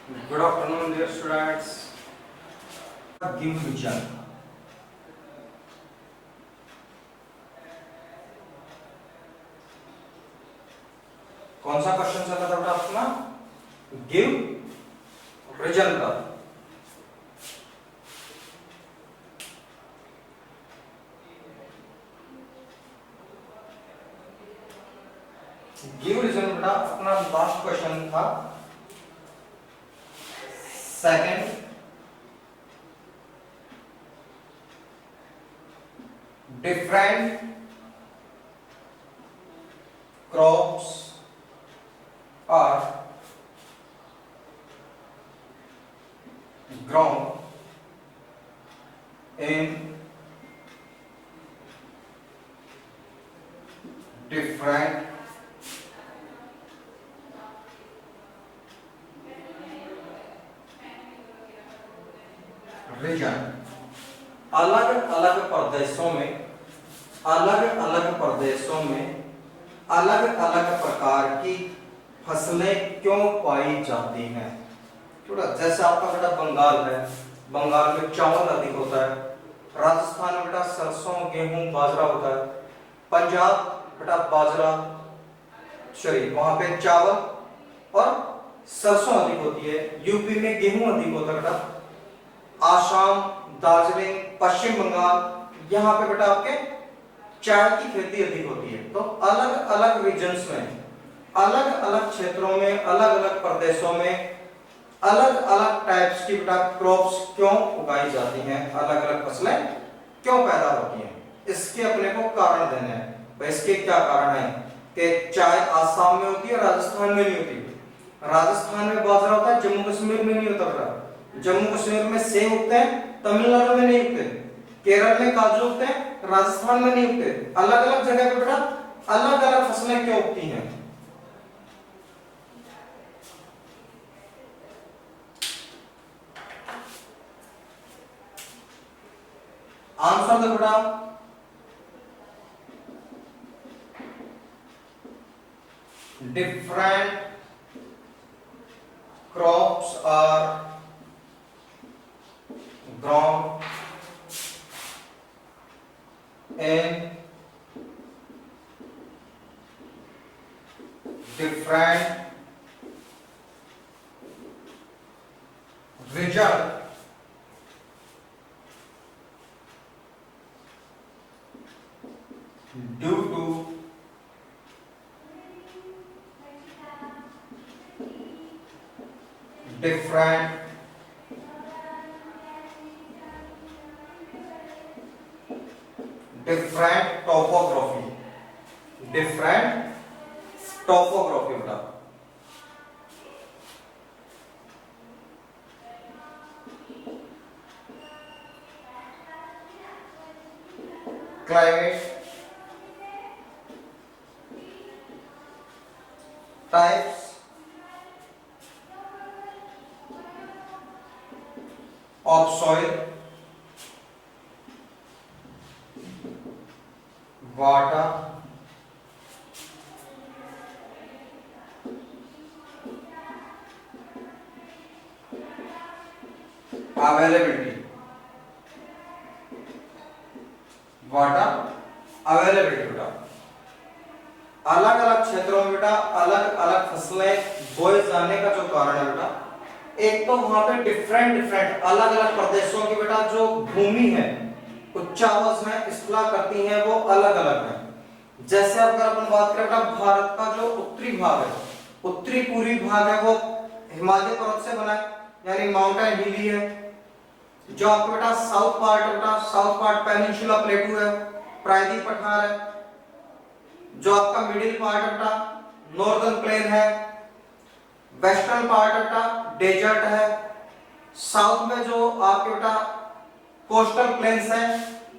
Good afternoon, dear students. Give vision. कौन सा question चल रहा था बेटा अपना? गिव विजन का। गिव रीजन बेटा अपना लास्ट क्वेश्चन था। Second, different crops are grown in different region. अलग अलग प्रदेशों में अलग अलग प्रकार की फसलें क्यों पाई जाती हैं? थोड़ा जैसे आपका बेटा बंगाल है, बंगाल में चावल अधिक होता है। राजस्थान में बेटा सरसों, गेहूं, बाजरा होता है। पंजाब बेटा बाजरा, सॉरी वहां पे चावल और सरसों अधिक होती है। यूपी में गेहूं अधिक होता है बेटा। आसाम, दार्जिलिंग, पश्चिम बंगाल, यहाँ पे बेटा आपके चाय की खेती अधिक होती है। तो अलग अलग रीजन्स में, अलग अलग क्षेत्रों में, अलग अलग प्रदेशों में अलग अलग टाइप्स की बेटा क्रॉप्स क्यों उगाई जाती हैं, अलग अलग फसलें क्यों पैदा होती हैं, इसके अपने को कारण देने हैं। भाई इसके क्या कारण है कि चाय आसाम में होती है, राजस्थान में नहीं होती। राजस्थान में बाजरा होता है, जम्मू कश्मीर में नहीं होता बेटा। जम्मू कश्मीर में सेब उगते हैं, तमिलनाडु में नहीं उगते। केरल में काजू उगते हैं, राजस्थान में नहीं उगते। अलग अलग जगह पे बेटा अलग अलग फसलें क्यों उगती हैं? आंसर दो बेटा। Different crops are grown in different region due to different topography बेटा। Climate, types of soil, water, availability, water availability बेटा। अलग अलग क्षेत्रों में बेटा अलग अलग फसलें बोए जाने का जो कारण है बेटा, एक तो वहां पे डिफरेंट अलग अलग प्रदेशों की बेटा जो भूमि है, उच्चावच में इस्तेमाल करती हैं, वो अलग अलग है। जैसे अगर अपन बात करें बेटा भारत का जो उत्तरी भाग है, उत्तरी पूर्वी भाग है, वो हिमालय पर्वत से बना है, यानी माउंटेन हिली है। जो आपका बेटा साउथ पार्ट है बेटा, साउथ पार्ट पेनिनसुला प्लेटू है, प्रायद्वीप पठार है। जो आपका मिडिल पार्ट है बेटा नॉर्दर्न प्लेन है। वेस्टर्न पार्ट है बेटा डेजर्ट है। साउथ में जो आपके बेटा कोस्टल प्लेन्स हैं।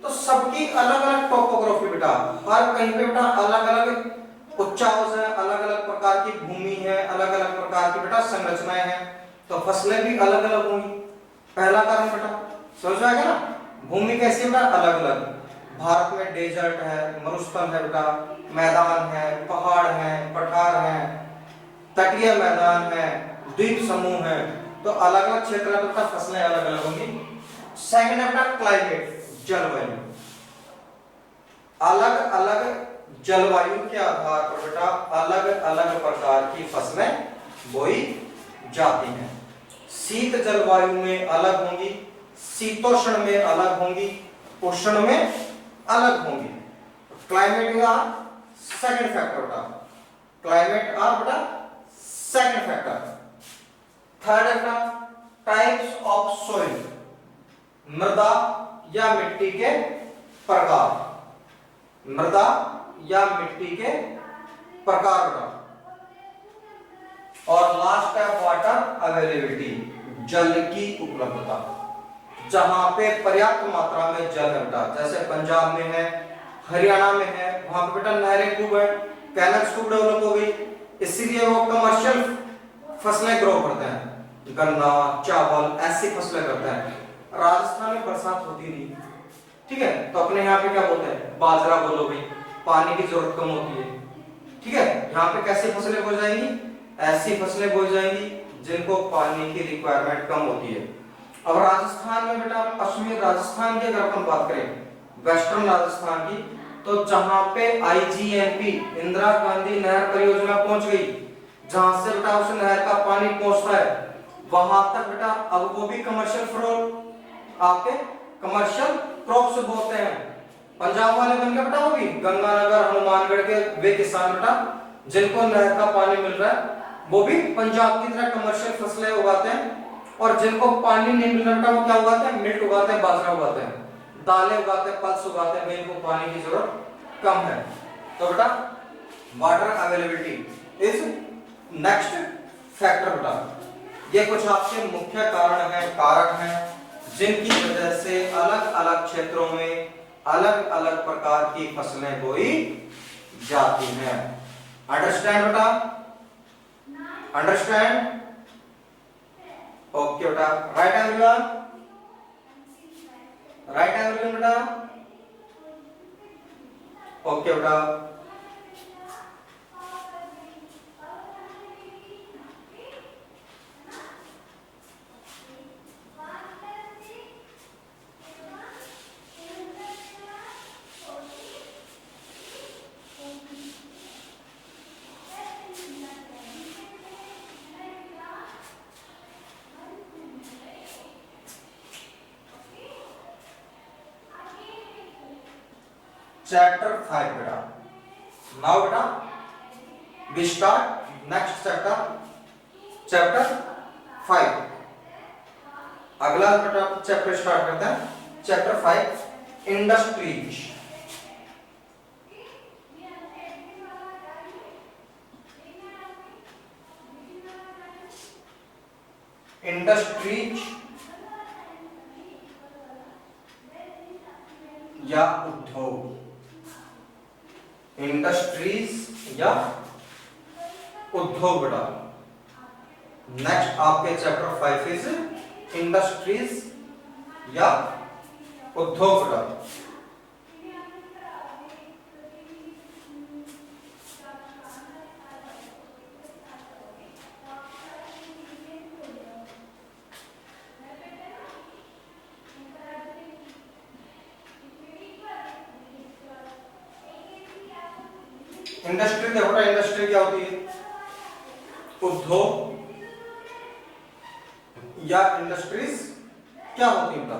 तो सबकी अलग अलग टोपोग्राफी बेटा, हर कहीं पे बेटा अलग अलग उच्चावच है, अलग अलग प्रकार की भूमि है, अलग अलग प्रकार की बेटा संरचनाएं हैं। तो फसलें भी अलग अलग होंगी। पहला कारण बेटा समझ में आ गया ना, भूमि कैसी बेटा अलग अलग। भारत में डेजर्ट है, मरुस्थल है बेटा, मैदान है, पहाड़ है, पठार है, तटीय मैदान है, द्वीप समूह है। तो अलग अलग क्षेत्र में बेटा फसलें अलग अलग होंगी। सेकंड है बेटा क्लाइमेट, जलवायु। अलग अलग जलवायु के आधार पर बेटा अलग अलग प्रकार की फसलें बोई जाती हैं। शीत जलवायु में अलग होंगी, शीतोष्ण में अलग होंगी, उष्ण में अलग होंगी। क्लाइमेट का सेकंड फैक्टर बेटा, क्लाइमेट आ बेटा सेकंड फैक्टर। थर्ड है बेटा टाइप्स ऑफ सॉइल, मृदा या मिट्टी के प्रकार, मृदा या मिट्टी के प्रकार बेटा। और लास्ट है वाटर अवेलेबिलिटी, जल की उपलब्धता। जहां पे पर्याप्त मात्रा में जल है बेटा, जैसे पंजाब में है, हरियाणा में है, वहां पे बेटा नहरें खूब है, कैनल्स खूब डेवलप हो गई, इसीलिए वो कमर्शियल फसलें ग्रो करते हैं, गन्ना चावल ऐसी फसलें करते हैं। राजस्थान में बरसात होती नहीं, ठीक है, तो अपने यहाँ पे क्या बोलते हैं, बाजरा बोलो भाई, पानी की जरूरत कम होती है, ठीक है। यहाँ पे कैसी फसलें बोई जाएंगी, ऐसी फसलें बोई जाएंगी जिनको पानी की रिक्वायरमेंट कम होती है। अब राजस्थान में बेटा, पश्चिमी राजस्थान की अगर अपन बात करें, वेस्टर्न राजस्थान की, तो जहां पे आईजीएनपी इंदिरा गांधी नहर परियोजना पहुंच गई, जहां से बेटा उस नहर का पानी पहुंचता है, वहां तक बेटा अब वो भी कमर्शियल फ्लोर आपके कमर्शियल क्रॉप्स बोते हैं। पंजाब वाले बन गए बेटा, वो भी गंगानगर हनुमानगढ़ के वे किसान बेटा जिनको नहर का पानी मिल रहा है, वो भी पंजाब की तरह कमर्शियल फसलें उगाते हैं। और जिनको पानी नहीं मिल रहा, वो क्या उगाते हैं, मिल्ट उगाते हैं, बाजरा उगाते हैं, दालें उगाते हैं, पल्स उगाते हैं, इनको पानी की जरूरत कम है। तो बेटा water availability is next factor बेटा। ये कुछ आपके मुख्य कारण हैं, कारक हैं, जिनकी वजह से अलग अलग क्षेत्रों में अलग अलग प्रकार की फसलें बोई जाती हैं। अंडरस्टैंड बेटा, अंडरस्टैंड, ओके बेटा। राइट एवरीवन, राइट एवरीवन बेटा, ओके बेटा। चैप्टर 5 बेटा। नाउ बेटा we start next chapter, chapter 5। अगला बेटा चैप्टर स्टार्ट करते हैं, चैप्टर 5 इंडस्ट्रीज। इंडस्ट्रीज या उद्योग, इंडस्ट्रीज या उद्योग बेटा। नेक्स्ट आपके चैप्टर 5 इज इंडस्ट्रीज या उद्योग बेटा। इंडस्ट्री देखो ना, इंडस्ट्री क्या होती है, उद्योग या इंडस्ट्रीज क्या होती है बेटा।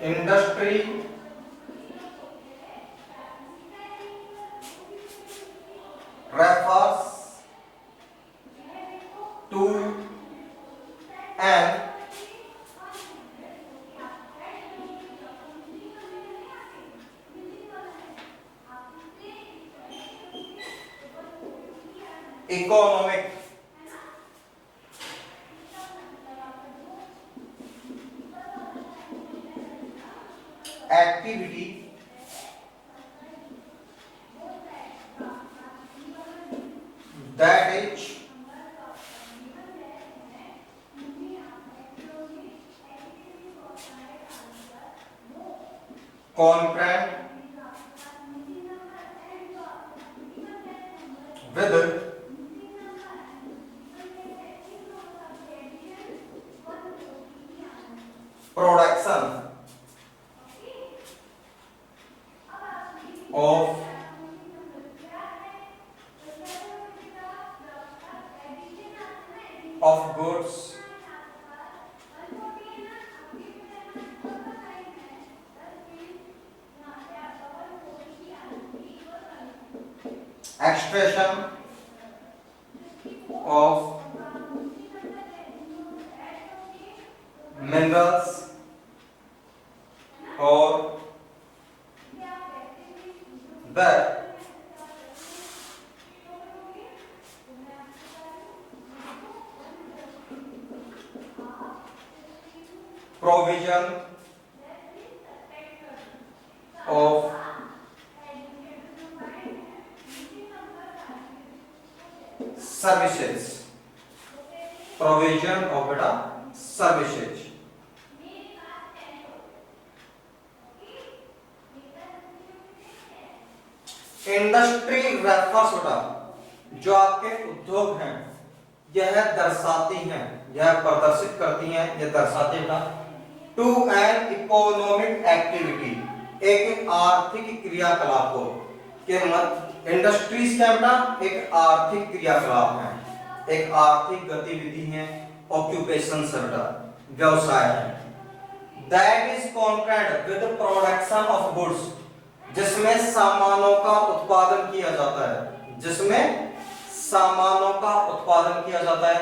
Industry refers to an economic activity that is concurrent with production of goods extraction of minerals or the provision of services, provision of beta services. Industry refers बटा जो आपके उद्योग हैं यह दर्शाती हैं, यह प्रदर्शित करती हैं, यह दर्शाती बटा टू एन इकोनॉमिक एक्टिविटी, एक आर्थिक क्रियाकलाप को के मत इंडस्ट्रीज क्या बेटा एक आर्थिक क्रियाकलाप है, एक आर्थिक गतिविधि है, ऑक्यूपेशन से बेटा व्यवसाय है। That is concurrent with production of goods, जिसमें सामानों का उत्पादन किया जाता है, जिसमें सामानों का उत्पादन किया जाता है।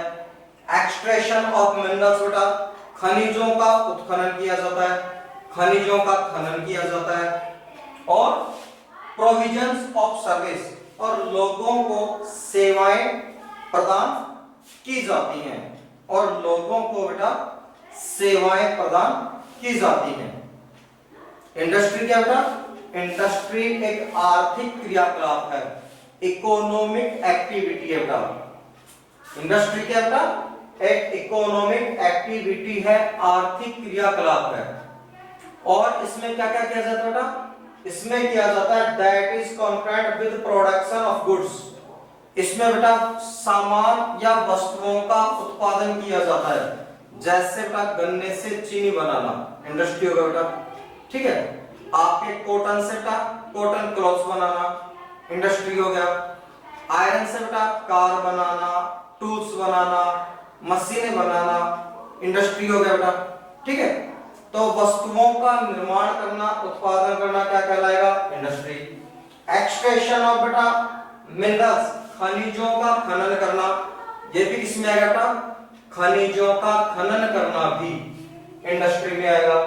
एक्सट्रैक्शन ऑफ मिनरल्स बेटा खनिजों का उत्खनन किया जाता है, खनिजों का खनन किया जाता है। और प्रोविजंस ऑफ सर्विस, और लोगों को सेवाएं प्रदान की जाती हैं, और लोगों को बेटा सेवाएं प्रदान की जाती हैं। इंडस्ट्री क्या बेटा इंडस्ट्री एक आर्थिक क्रियाकलाप है, इकोनॉमिक एक्टिविटी है बेटा। इंडस्ट्री क्या बेटा एक इकोनॉमिक एक्टिविटी है, आर्थिक क्रियाकलाप है। और इसमें क्या क्या किया जाता है बेटा, इसमें किया जाता है that is concurrent with production of goods, इसमें बेटा सामान या वस्तुओं का उत्पादन किया जाता है। जैसे बेटा गन्ने से चीनी बनाना इंडस्ट्री होगा बेटा, ठीक है। आपके कॉटन से बेटा कॉटन क्लॉथ्स बनाना इंडस्ट्री हो गया। आयरन से बेटा कार बनाना, टूल्स बनाना, मशीनें बनाना इंडस्ट्री हो गया बेटा, ठीक है। तो वस्तुओं का निर्माण करना, उत्पादन करना क्या कहलाएगा इंडस्ट्री। एक्सट्रैक्शन ऑफ बेटा मिनरल्स, खनिजों का खनन करना, ये भी किसमें आएगा बेटा खनिजों का खनन करना भी इंडस्ट्री में आएगा।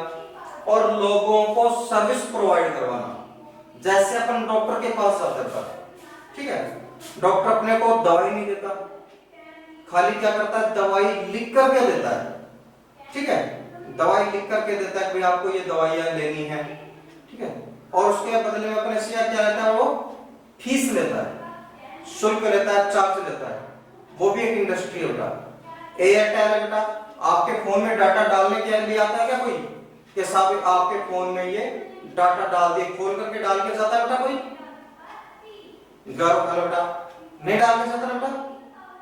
और लोगों को सर्विस प्रोवाइड करवाना, जैसे अपन डॉक्टर के पास जाते था, ठीक है। डॉक्टर अपने को दवाई नहीं देता, खाली क्या करता है दवाई लिख करके देता है, ठीक है। दवाई लिख करके देता है कि आपको ये दवाइयां लेनी है, ठीक है। और उसके बदले में अपने से क्या लेता है वो फीस लेता है, शुल्क लेता है, चार्ज लेता है, वो भी एक इंडस्ट्री होगा। एयरटेल है बेटा आपके फोन में डाटा डालने के लिए आता है क्या कोई कि साहब आपके फोन में ये डाटा डाल दिए, खोल करके डाल के जाता है बेटा कोई बेटा नहीं डाल के जाता बेटा।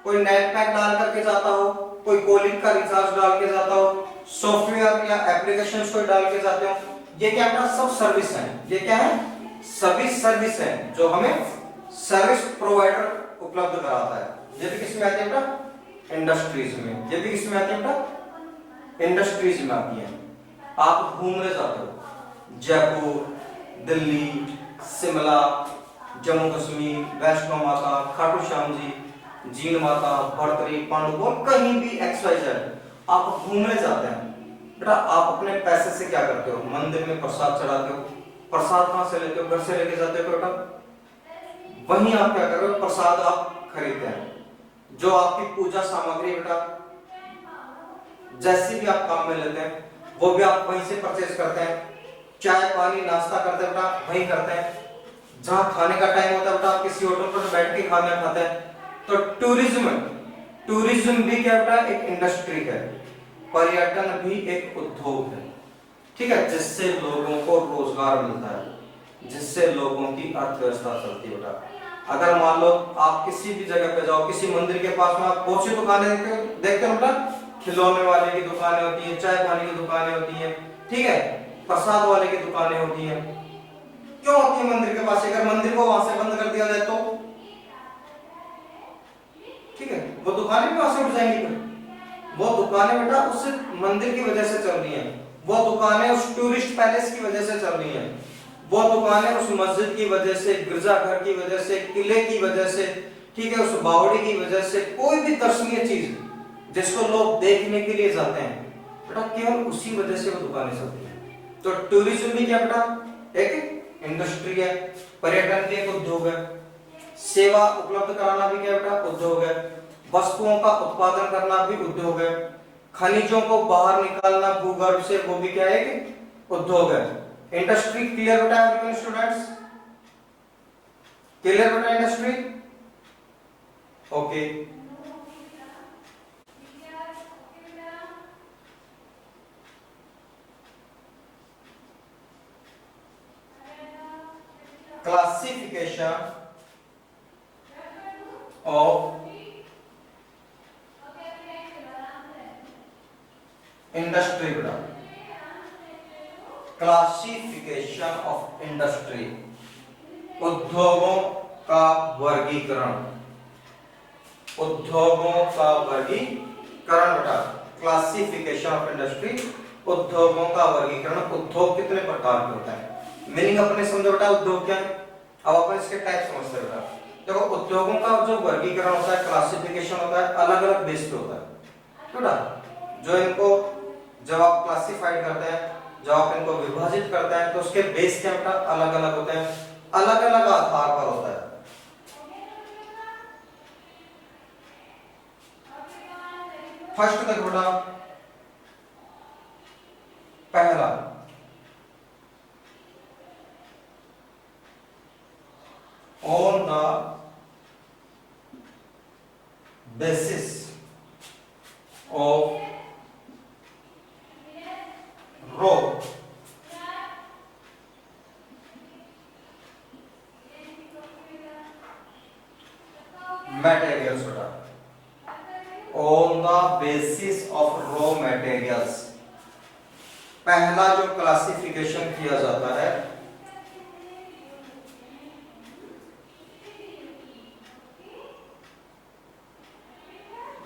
कोई नेट पैक डाल करके जाता हो, कोई कॉलिंग का रिचार्ज डाल के जाता हो, सॉफ्टवेयर या एप्लीकेशंस कोई डाल के जाते हो, ये क्या बेटा सब सर्विस है। ये क्या है सभी सर्विस है जो हमें सर्विस प्रोवाइडर उपलब्ध कराता है। ये भी किसमें आती है बेटा इंडस्ट्रीज में, ये भी किसमें आती है बेटा इंडस्ट्रीज में आती है। आप घूमने जाते हो जयपुर, दिल्ली, शिमला, जम्मू कश्मीर, वैष्णो माता, खाटू श्याम जी, जीन माता, भरतरी, पांडुपुर, कहीं भी XYZ आप घूमने जाते हैं बेटा, आप अपने पैसे से क्या करते हो मंदिर में प्रसाद चढ़ाते हो। प्रसाद कहां से लेते हो घर से लेके जाते हो बेटा, वहीं आप क्या कर रहे हो प्रसाद आप खरीदते हैं। जो आपकी पूजा सामग्री बेटा जैसी भी आप काम में लेते हैं वो भी आप वहीं से परचेज करते हैं। चाय पानी नाश्ता करते हैं बेटा वहीं करते हैं। जहां खाने का टाइम होता है बेटा आप किसी होटल पर बैठ के खाना खाते हैं। तो टूरिज्म भी क्या बेटा एक इंडस्ट्री है, पर्यटन भी एक उद्योग है, ठीक है, जिससे लोगों को रोजगार मिलता है, जिससे लोगों की अर्थव्यवस्था चलती है बेटा। अगर मान लो आप किसी भी जगह पे जाओ, किसी मंदिर के पास में आप बहुत सी दुकानें देखते हो बेटा, खिलौने वाले की दुकानें होती है, चाय पानी की दुकानें होती है, ठीक है, प्रसाद वाले की दुकानें होती है। क्यों होती है मंदिर के पास? अगर मंदिर को वहां से बंद कर दिया जाए तो ठीक है, वो दुकानें भी वहां से उठ जाएंगी। फिर वो दुकानें बेटा उस मंदिर की वजह से चल रही हैं, वो दुकानें उस टूरिस्ट पैलेस की वजह से चल रही हैं, वो दुकानें उस मस्जिद की वजह से, गिरजाघर की वजह से, किले की वजह से, ठीक है, उस बावड़ी की वजह से, कोई भी दर्शनीय चीज जिसको लोग देखने के लिए जाते हैं बेटा, केवल उसी वजह से वो दुकानें चलती हैं। तो टूरिज्म भी क्या बेटा? एक इंडस्ट्री है, पर्यटन भी एक उद्योग है, सेवा उपलब्ध कराना भी क्या बेटा? उद्योग है, वस्तुओं का उत्पादन करना भी उद्योग है, खनिजों को बाहर निकालना भूगर्भ से वो भी क्या है? कि उद्योग है। इंडस्ट्री क्लियर बेटा एवरीवन स्टूडेंट्स? क्लियर बेटा industry? Okay. Classification of industry बेटा, क्लासिफिकेशन ऑफ इंडस्ट्री, उद्योगों का वर्गीकरण, उद्योगों का वर्गीकरण बेटा, क्लासिफिकेशन ऑफ इंडस्ट्री, उद्योगों का वर्गीकरण। उद्योग कितने प्रकार के होते हैं? मीनिंग अपने समझो बेटा, उद्योग क्या है? अब अपन इसके टाइप समझते हैं बेटा। देखो, उद्योगों का जो वर्गीकरण होता है, क्लासिफिकेशन होता है, अलग अलग बेस पे होता है बेटा। जो इनको जब आप क्लासिफाइड करते हैं, जब आप इनको विभाजित करते हैं, तो उसके बेस क्या बेटा? अलग अलग होते हैं, अलग अलग आधार पर होता है। फर्स्ट देखो बेटा, पहला on the basis of raw materials बेटा, on the basis of raw materials, पहला जो क्लासिफिकेशन किया जाता है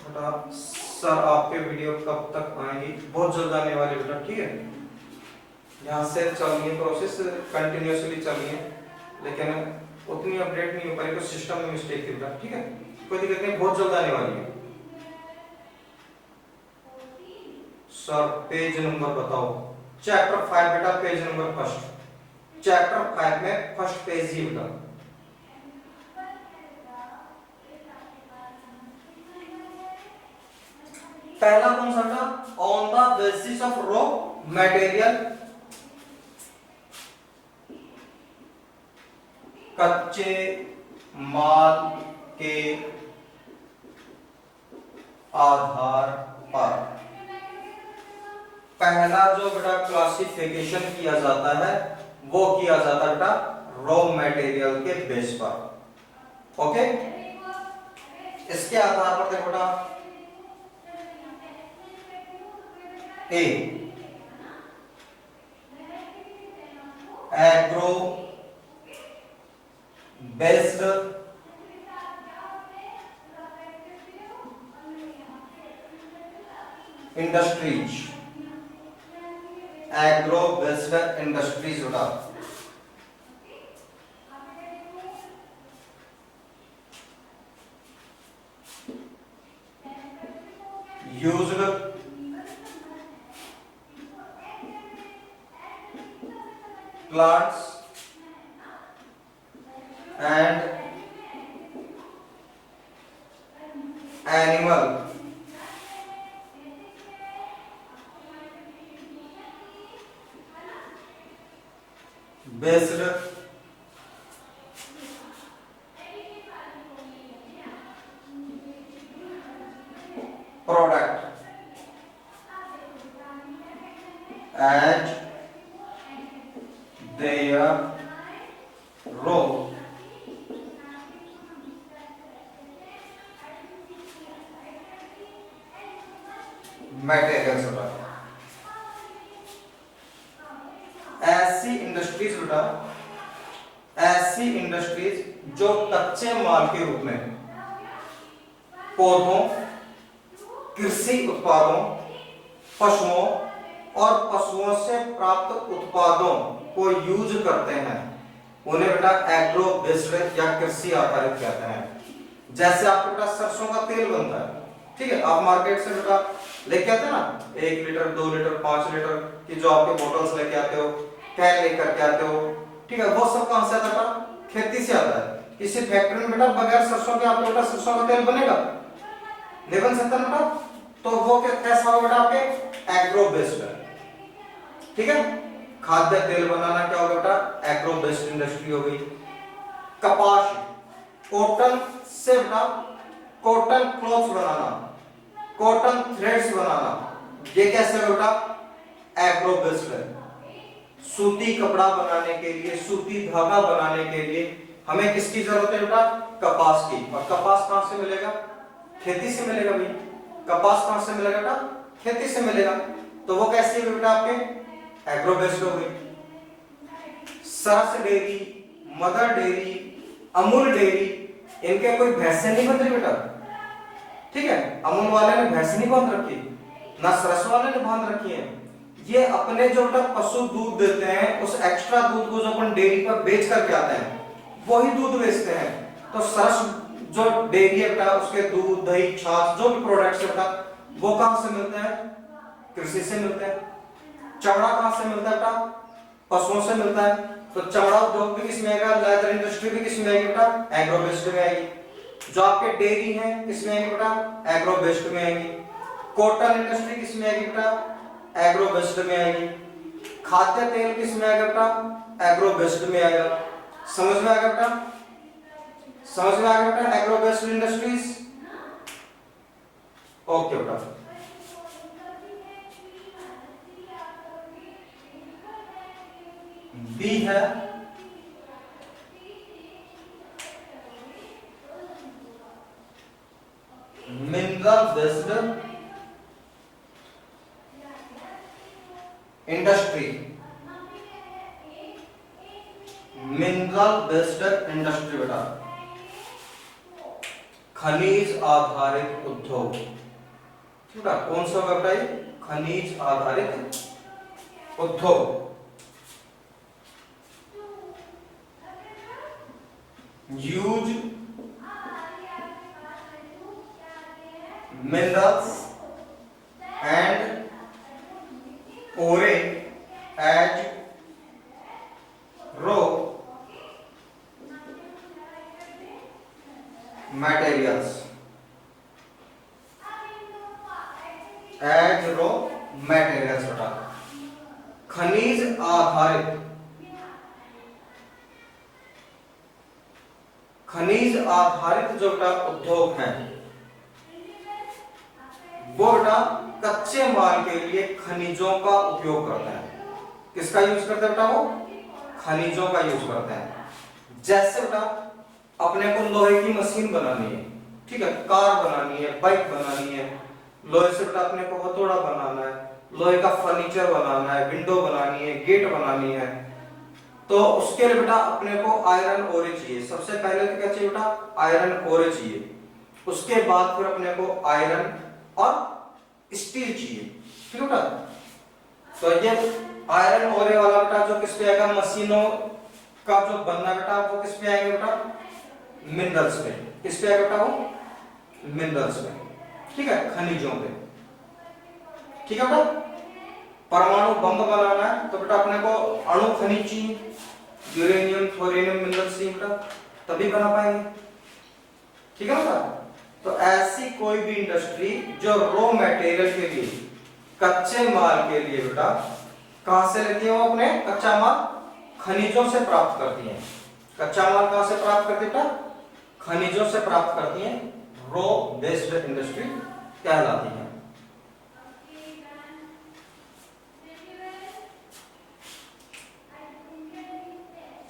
बेटा, सर आपके वीडियो कब तक आएंगी? बहुत जल्द आने वाली बेटा, ठीक है। यहाँ से चल रही है प्रोसेस, कंटिन्यूअसली चल रही है, लेकिन उतनी अपडेट नहीं हो पाई, तो सिस्टम में मिस्टेक थी बेटा, ठीक है, कोई दिक्कत नहीं, बहुत जल्द आने वाली है। सर पेज नंबर बताओ। चैप्टर 5 बेटा, पेज नंबर फर्स्ट, चैप्टर 5 में फर्स्ट पेज ही बेटा। पहला कौन सा था? On the basis of raw material, कच्चे माल के आधार पर पहला जो बेटा क्लासिफिकेशन किया जाता है, वो किया जाता है बेटा रॉ मटेरियल के बेस पर। ओके, इसके आधार पर देखो बेटा, a agro based industries, agro based industries होता, used plants and animal based product and their raw ऐसी इंडस्ट्रीज जो कच्चे माल के रूप में पौधों, कृषि उत्पादों, पशुओं और पशुओं से प्राप्त उत्पादों को यूज करते हैं, उन्हें बेटा एग्रो बेस्ड या कृषि आधारित कहते हैं। जैसे आपके बेटा सरसों का तेल बनता है, ठीक है, आप मार्केट से बेटा लेके आते हैं ना 1 लीटर 2 लीटर 5 लीटर की जो आपके बोतल्स लेके आते हो, कैन लेकर के आते हो, ठीक है, वो सब कहां से आता है बेटा? खेती से आता है। किसी फैक्ट्री में बेटा बगैर सरसों के आपके बेटा सरसों का तेल बनेगा? नहीं बन सकता बेटा। तो वो कैसा होगा बेटा? आपके एग्रो बेस्ड है, ठीक है। खाद्य तेल बनाना क्या होगा बेटा? एग्रो बेस्ड इंडस्ट्री हो गई। कपास, कॉटन से बेटा कॉटन क्लॉथ बनाना, कॉटन थ्रेड्स बनाना, ये कैसे बेटा? एग्रो बेस्ड है। सूती कपड़ा बनाने के लिए, सूती धागा बनाने के लिए हमें किसकी जरूरत है बेटा? कपास की। और कपास कहां से मिलेगा? खेती से मिलेगा भाई। कपास कहां से मिलेगा बेटा? खेती से मिलेगा। तो वो कैसी है बेटा? आपके एग्रो बेस्ड हो गई। Saras dairy, Mother Dairy, Amul dairy, इनके कोई भैंसें नहीं बन रही बेटा, ठीक है। अमूल वाले ने भैंस नहीं बांध रखी, ना सरस वाले ने बांध रखी है। ये अपने जो बेटा पशु दूध देते हैं, उस एक्स्ट्रा दूध को जो अपन डेयरी पर बेच करके आते हैं, वही दूध बेचते हैं। तो सरस जो डेयरी है बेटा, उसके दूध, दही, छाछ, जो भी प्रोडक्ट्स है बेटा, वो कहां से मिलते हैं? कृषि से मिलते हैं। चमड़ा कहां से मिलता है बेटा? पशुओं से मिलता है। तो चमड़ा उद्योग भी किसमें आएगा? लेदर इंडस्ट्री भी किसमें आएगी बेटा? एग्रो बेस्ड में आएगी। जो आपके डेयरी है किसमें आएगी बेटा? एग्रो बेस्ड में आएगी। कॉटन इंडस्ट्री किसमें आएगी बेटा? एग्रो बेस्ड में आएगी। खाद्य तेल किसमें आएगा बेटा? एग्रो बेस्ड में आएगा। समझ में आएगा बेटा? समझ में आएगा बेटा? Agro based industries. ओके बेटा। बी है mineral based industry. Mineral based industry बेटा खनिज आधारित उद्योग। बेटा कौन सा बेटा? ये खनिज आधारित उद्योग। Use minerals and ore as raw materials, as raw materials बेटा खनिज आधारित, खनिज आधारित जो बेटा उद्योग है, वो बेटा कच्चे माल के लिए खनिजों का उपयोग करते हैं। किसका यूज करते हैं बेटा? वो खनिजों का यूज करते हैं। जैसे बेटा अपने को लोहे की मशीन बनानी है, ठीक है, कार बनानी है, बाइक बनानी है, लोहे से बेटा अपने को हथौड़ा बनाना है, लोहे का फर्नीचर बनाना है, विंडो बनानी है, गेट बनानी है, तो उसके लिए बेटा अपने को आयरन ओरे चाहिए। सबसे पहले तो क्या चाहिए बेटा? आयरन ओरे चाहिए। उसके बाद फिर अपने को आयरन और स्टील चाहिए, ठीक है बेटा। तो ये आयरन ओरे वाला बेटा जो किस पे आएगा? मशीनों का जो बनना बेटा वो किस पे आएगा बेटा? मिनरल्स पे। किस पे आएगा बेटा? वो मिनरल्स पे, ठीक है, खनिजों पे, ठीक है बेटा। परमाणु बम बनाना है तो बेटा अपने को अणु खनिज चाहिए, यूरेनियम, थोरियम, मिनरल्स चाहिए बेटा, तभी बना पाएंगे, ठीक है बेटा। तो ऐसी कोई भी इंडस्ट्री जो रॉ मटेरियल के लिए, कच्चे माल के लिए बेटा कहां से लेती है? वो अपने कच्चा माल खनिजों से प्राप्त करती है। कच्चा माल कहां से प्राप्त करती है बेटा? खनिजों से प्राप्त करती है। रॉ बेस्ड इंडस्ट्री कहलाती है।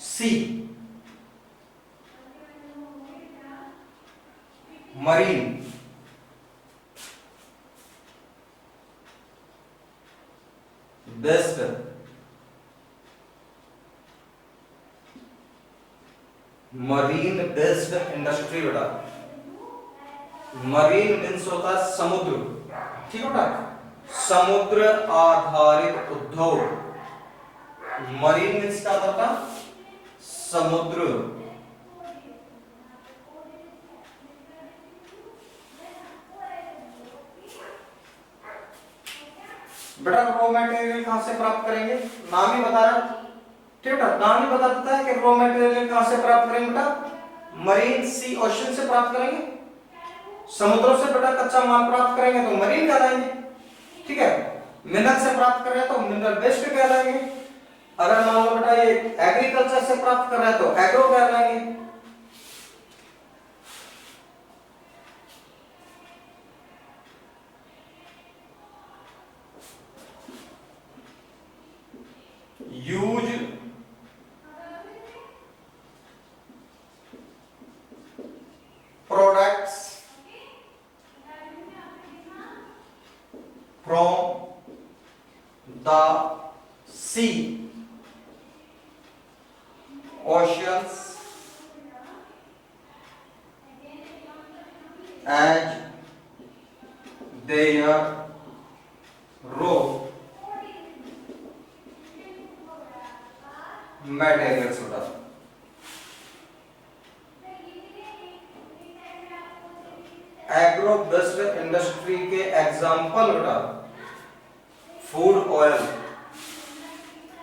Sea marine based marine based industry बेटा, मरीन मीन्स होता है समुद्र, ठीक है बेटा, समुद्र आधारित उद्योग। मरीन मीन्स क्या होता है? समुद्र। बेटा रॉ मटेरियल कहां से प्राप्त करेंगे? नाम ही बता रहा है, ठीक है, नाम ही बता देता है कि रॉ मटेरियल कहां से प्राप्त करेंगे बेटा? मरीन सी ओशन से प्राप्त करेंगे। समुद्रों से बेटा कच्चा माल प्राप्त करेंगे तो मरीन कहलाएंगे, ठीक है। मिनरल से प्राप्त कर रहे हैं तो मिनरल बेस्ड कहलाएंगे। अगर मान लो बेटा ये एग्रीकल्चर से प्राप्त कर रहे हैं तो एग्रो कहलाएंगे। Use products from the sea oceans as their raw materials होता है। एग्रो बेस्ड इंडस्ट्री के एग्जाम्पल बेटा food oil,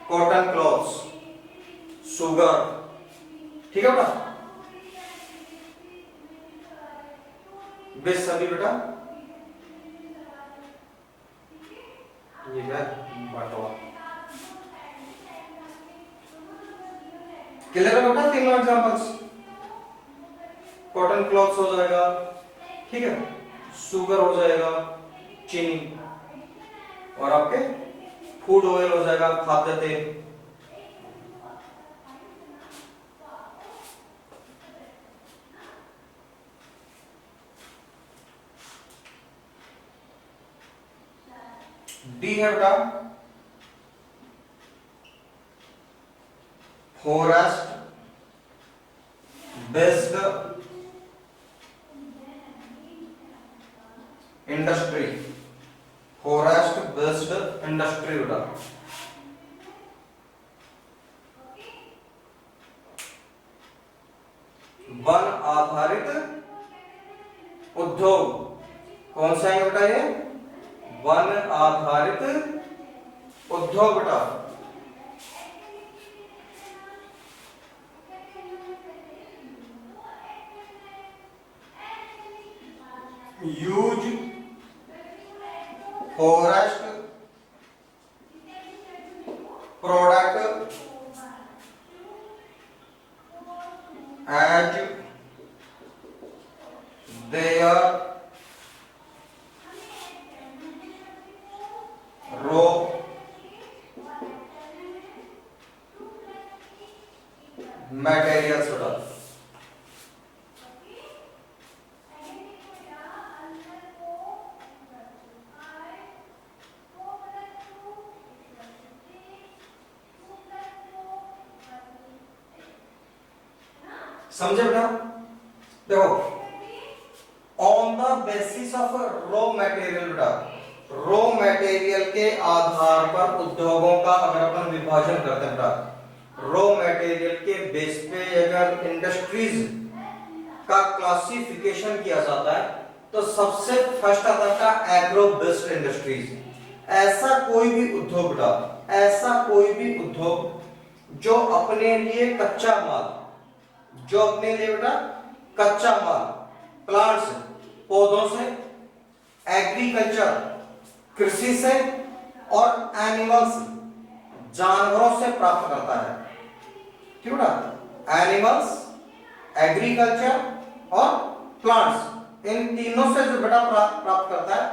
cotton cloths, sugar, ठीक है बेटा, वे सभी बेटा ये है बटवा। क्लियर है बेटा? तीनों एग्जांपल्स, कॉटन क्लॉथ्स हो जाएगा, ठीक है, शुगर हो जाएगा, चीनी, और आपके फूड ऑयल हो जाएगा, खाद्य तेल। डी है बेटा forest based industry, forest based industry बेटा वन आधारित उद्योग। कौन सा है बेटा ये? वन आधारित उद्योग बेटा। Use forest product as their raw materials बेटा। समझे बेटा? देखो on the basis of raw material बेटा, रॉ मटेरियल के आधार पर उद्योगों का अगर अपन विभाजन करते हैं बेटा, रॉ मटेरियल के बेस पे अगर इंडस्ट्रीज का क्लासिफिकेशन किया जाता है तो सबसे फर्स्ट आता है एग्रो बेस्ड इंडस्ट्रीज। ऐसा कोई भी उद्योग बेटा, ऐसा कोई भी उद्योग जो अपने लिए कच्चा माल, जो अपने लिए बेटा कच्चा माल प्लांट्स, पौधों से, एग्रीकल्चर कृषि से, और एनिमल्स जानवरों से प्राप्त करता है, ठीक है बेटा। एनिमल्स, एग्रीकल्चर और प्लांट्स, इन तीनों से जो बेटा प्राप्त करता है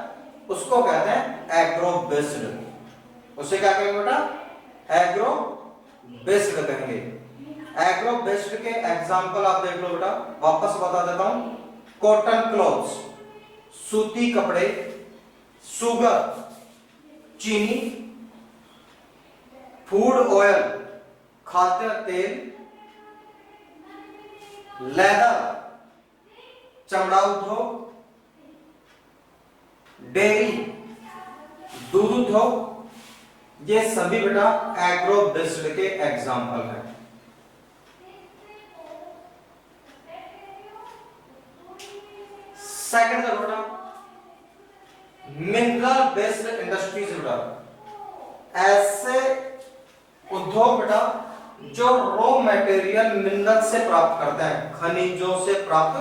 उसको कहते हैं एग्रो बेस्ड। उसे क्या कहेंगे बेटा? एग्रो बेस्ड कहेंगे। एग्रो बेस्ड के एग्जाम्पल आप देख लो बेटा, वापस बता देता हूं। कॉटन क्लॉथ्स, सूती कपड़े, शुगर चीनी, फूड ऑयल खाद्य तेल, लेदर चमड़ा उद्योग, डेयरी दूध उद्योग, ये सभी बेटा एग्रो बेस्ड के एग्जाम्पल हैं। सेकंड बेटा मिनरल बेस्ड इंडस्ट्रीज बेटा, ऐसे उद्योग बेटा जो रॉ मटेरियल मिनरल से प्राप्त करते हैं, खनिजों से प्राप्त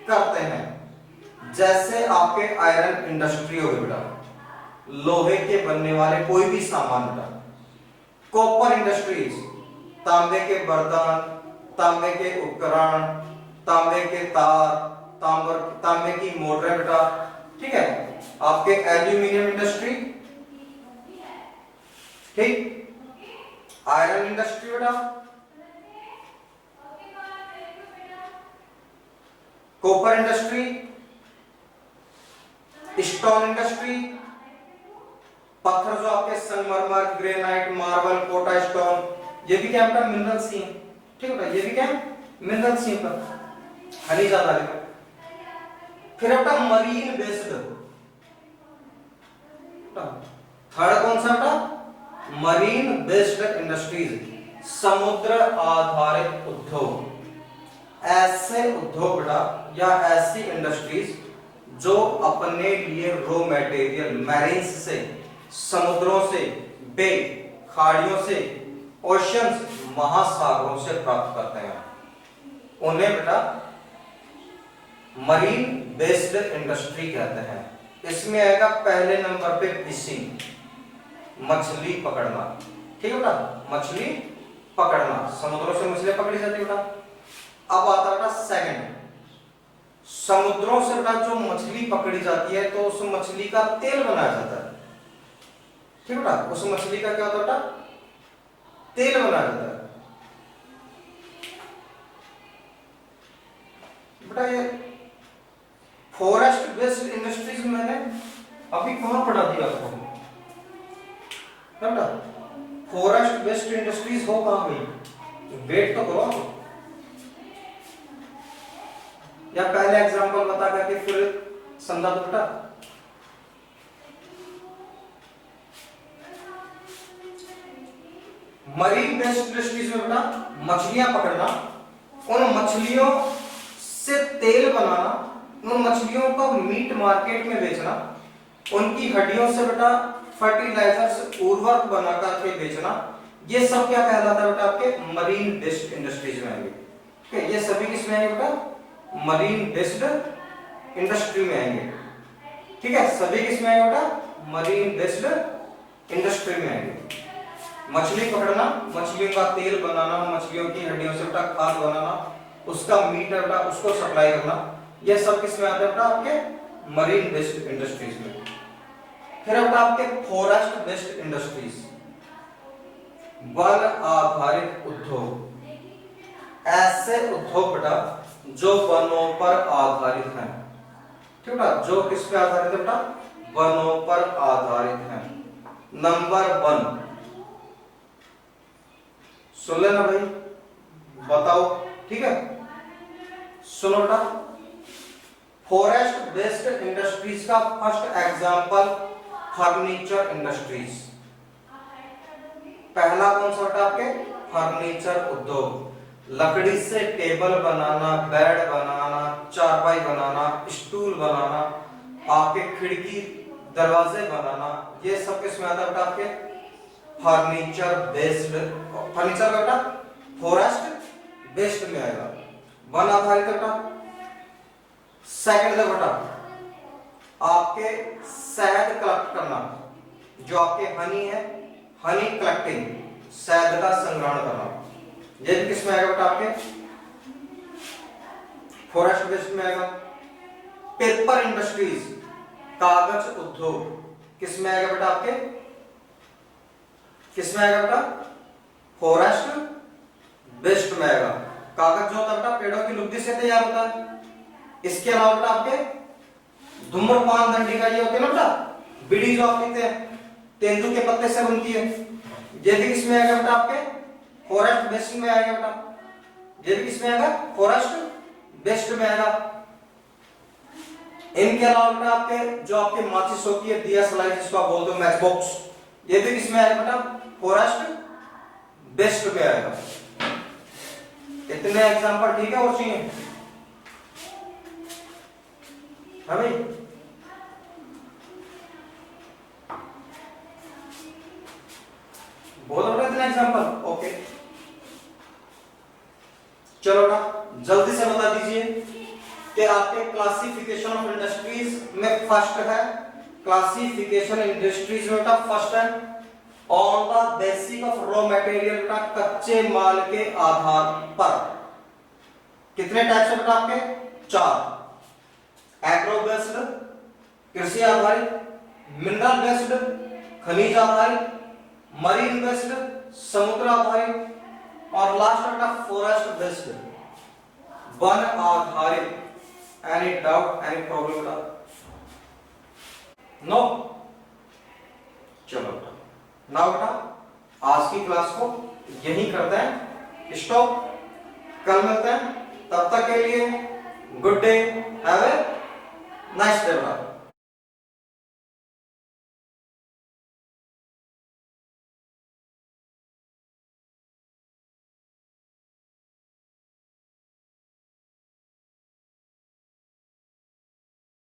करते हैं। जैसे आपके आयरन इंडस्ट्री हो गई बेटा, लोहे के बनने वाले कोई भी सामान बेटा। कॉपर इंडस्ट्रीज, तांबे के बर्तन, तांबे के उपकरण, तांबे के तार, तांबे की मोटरें बेटा, ठीक है। आपके एल्यूमिनियम इंडस्ट्री, ठीक, आयरन इंडस्ट्री बेटा, कॉपर इंडस्ट्री, स्टोन इंडस्ट्री, पत्थर जो आपके संगमरमर, ग्रेनाइट, मार्बल, पोटा स्टोन, ये भी क्या बेटा मिनरल्स ही हैं, ठीक है। ये भी क्या मिनरल्स ही हैं, खनिज आधारित। फिर बेटा मरीन बेस्ड, थर्ड कौन सा बेटा मरीन बेस्ड इंडस्ट्रीज, समुद्र आधारित उद्योग। ऐसे उद्योग बेटा या ऐसी इंडस्ट्रीज जो अपने लिए रॉ मटेरियल मैरीन्स से, समुद्रों से, बे, खाड़ियों से, ओशंस, महासागरों से प्राप्त करते हैं, उन्हें बेटा मरीन बेस्ड इंडस्ट्री कहते हैं। इसमें आएगा पहले नंबर पे फिशिंग, मछली पकड़ना, ठीक है बेटा, मछली पकड़ना, समुद्रों से मछली पकड़ी जाती है बेटा। अब आता है बेटा सेकंड, समुद्रों से बेटा जो मछली पकड़ी जाती है तो उस मछली का तेल बनाया जाता है, ठीक है बेटा। उस मछली का क्या होता है बेटा तेल बनाया जाता है बेटा। ये फॉरेस्ट बेस्ड इंडस्ट्रीज मैंने अभी कहां पढ़ा दिया आपको बेटा, फॉरेस्ट बेस्ड इंडस्ट्रीज हो कहां गई, वेट तो करो, या पहले एग्जांपल बता करके फिर समझा दो बेटा। मरीन बेस्ड इंडस्ट्रीज में बेटा मछलियां पकड़ना, उन मछलियों से तेल बनाना, उन मछलियों को मीट मार्केट में बेचना, उनकी हड्डियों से बेटा फर्टिलाइजर्स उर्वरक बनाकर के बेचना, ये सब क्या कहलाता है बेटा आपके मरीन बेस्ड इंडस्ट्रीज में आएंगे, ठीक है। ये सभी किसमें आएंगे बेटा मरीन बेस्ड इंडस्ट्री में आएंगे, ठीक है। सभी किसमें आएंगे बेटा मरीन बेस्ड इंडस्ट्री में आएंगे। मछली पकड़ना, मछलियों का तेल बनाना, मछलियों की हड्डियों से बेटा खाद बनाना, उसका मीट बेटा उसको सप्लाई करना, ये सब किसमें आता है बेटा आपके मरीन बेस्ड इंडस्ट्रीज में। फिर बेटा आपके फॉरेस्ट बेस्ड इंडस्ट्रीज, वन आधारित उद्योग, ऐसे उद्योग बेटा जो वनों पर आधारित हैं, ठीक है। जो किस पे आधारित है बेटा वनों पर आधारित हैं। नंबर 1 सुन लेना भाई, बताओ, ठीक है। सुनो बेटा, फॉरेस्ट बेस्ड इंडस्ट्रीज का फर्स्ट एग्जांपल फर्नीचर इंडस्ट्रीज। पहला कौन सा बेटा आपके फर्नीचर उद्योग, लकड़ी से टेबल बनाना, बेड बनाना, चारपाई बनाना, स्टूल बनाना, आपके खिड़की दरवाजे बनाना, ये सब किसमें आता है बेटा आपके फर्नीचर बेस्ड। फर्नीचर बेटा फॉरेस्ट बेस्ड में आएगा, वन आधारित बेटा। सेकंड बेटा आपके शहद कलेक्ट करना, जो आपके हनी है, हनी कलेक्टिंग, शहद का संग्रहण करना, ये भी किसमें आएगा बेटा आपके फॉरेस्ट बेस्ड में आएगा। पेपर इंडस्ट्रीज, कागज उद्योग, किसमें आएगा बेटा आपके किसमें आएगा बेटा फॉरेस्ट बेस्ड में आएगा। कागज जो होता है बेटा पेड़ों की लुगदी से तैयार होता है। इसके अलावा बेटा आपके धूम्रपान दंडिका ये होती है ना बेटा, बीड़ी जो आप पीते हैं तेंदू के पत्ते से बनती है, ये भी किसमें आएगा बेटा आपके फॉरेस्ट बेस्ड में आएगा बेटा। ये भी किसमें आएगा, फॉरेस्ट बेस्ड में आएगा। इनके अलावा बेटा आपके जो आपके माचिस होती है, दिया सलाई जिसको आप बोलते हो, मैच बॉक्स, ये भी किसमें आएगा बेटा, फॉरेस्ट बेस्ड में आएगा। इतने एग्जांपल ठीक है, और चाहिए? हाँ भाई, बोलो बेटा इतने एग्जांपल। ओके चलो बेटा जल्दी से बता दीजिए कि आपके क्लासिफिकेशन ऑफ इंडस्ट्रीज में फर्स्ट है, क्लासिफिकेशन इंडस्ट्रीज में बेटा फर्स्ट है on the basic of raw material, बेटा कच्चे माल के आधार पर। कितने टाइप्स है बेटा आपके, 4। एग्रो बेस्ड कृषि आधारित, मिनरल बेस्ड खनिज आधारित, मरीन बेस्ड समुद्र आधारित, और लास्ट बेटा फॉरेस्ट बेस्ड वन आधारित। एनी डाउट, एनी प्रॉब्लम बेटा? नो। चलो बेटा, नाउ बेटा आज की क्लास को यही करते हैं स्टॉप। कल मिलते हैं, तब तक के लिए good day, have a nice day बेटा।